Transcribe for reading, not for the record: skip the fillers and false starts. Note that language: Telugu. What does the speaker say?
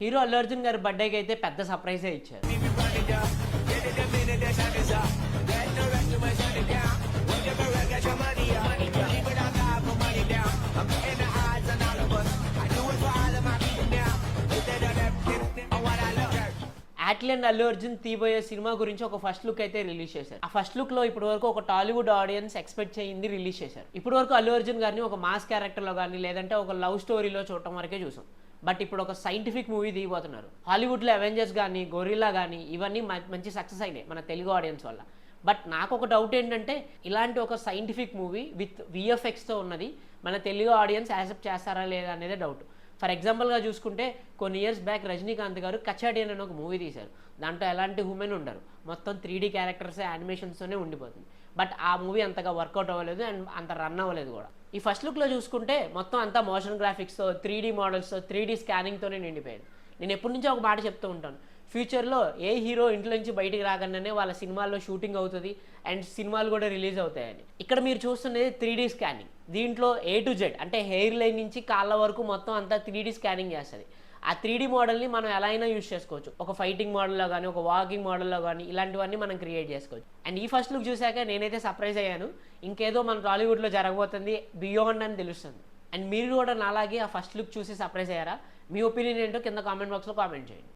హీరో అల్లు అర్జున్ గారి బర్త్డేకి అయితే పెద్ద సర్ప్రైజే ఇచ్చారు. యాక్చువల్లీ అల్లు అర్జున్ తీయబోయే సినిమా గురించి ఒక ఫస్ట్ లుక్ అయితే రిలీజ్ చేశారు. ఆ ఫస్ట్ లుక్ లో ఇప్పటి వరకు ఒక టాలీవుడ్ ఆడియన్స్ ఎక్స్పెక్ట్ చేయింది రిలీజ్ చేశారు. ఇప్పటి వరకు అల్లు అర్జున్ గారిని ఒక మాస్ క్యారెక్టర్ లో కానీ లేదంటే ఒక లవ్ స్టోరీలో చూడటం వరకే చూసాం. బట్ ఇప్పుడు ఒక సైంటిఫిక్ మూవీ దిగిపోతున్నారు. హాలీవుడ్లో అవెంజర్స్ కానీ గొరిల్లా కానీ ఇవన్నీ మంచి సక్సెస్ అయినాయి మన తెలుగు ఆడియన్స్ వల్ల. బట్ నాకు ఒక డౌట్ ఏంటంటే ఇలాంటి ఒక సైంటిఫిక్ మూవీ విత్ విఎఫ్ఎక్స్తో ఉన్నది మన తెలుగు ఆడియన్స్ యాక్సెప్ట్ చేస్తారా లేదా అనేది డౌట్. ఫర్ ఎగ్జాంపుల్గా చూసుకుంటే కొన్ని ఇయర్స్ బ్యాక్ రజనీకాంత్ గారు కచాడియన్ అని ఒక మూవీ తీశారు. దాంట్లో ఎలాంటి హ్యూమెన్ ఉండరు, మొత్తం 3D క్యారెక్టర్స్ యానిమేషన్స్తోనే ఉండిపోతుంది. బట్ ఆ మూవీ అంతగా వర్కౌట్ అవ్వలేదు అండ్ అంత రన్ అవ్వలేదు కూడా. ఈ ఫస్ట్ లుక్లో చూసుకుంటే మొత్తం అంతా మోషన్ గ్రాఫిక్స్తో 3D మోడల్స్తో 3D స్కానింగ్తోనే నిండిపోయింది. నేను ఎప్పటి నుంచో ఒక మాట చెప్తూ ఉంటాను, ఫ్యూచర్లో ఏ హీరో ఇంట్లో నుంచి బయటికి రాగానే వాళ్ళ సినిమాల్లో షూటింగ్ అవుతుంది అండ్ సినిమాలు కూడా రిలీజ్ అవుతాయని. ఇక్కడ మీరు చూస్తున్నది 3D స్కానింగ్. దీంట్లో A to Z అంటే హెయిర్ లైన్ నుంచి కాళ్ళ వరకు మొత్తం అంతా 3D స్కానింగ్ చేస్తుంది. ఆ 3D మోడల్ని మనం ఎలా అయినా యూజ్ చేసుకోవచ్చు. ఒక ఫైటింగ్ మోడల్లో కానీ ఒక వాకింగ్ మోడల్లో కానీ ఇలాంటివన్నీ మనం క్రియేట్ చేసుకోవచ్చు. అండ్ ఈ ఫస్ట్ లుక్ చూశాక నేనైతే సర్ప్రైజ్ అయ్యాను. ఇంకేదో మన టాలీవుడ్లో జరగబోతుంది బియాండ్ అని తెలుస్తుంది. అండ్ మీరు కూడా నాలాగే ఆ ఫస్ట్ లుక్ చూసి సర్ప్రైజ్ అయ్యారా? మీ ఒపీనియన్ ఏంటో కింద కామెంట్ బాక్స్లో కామెంట్ చేయండి.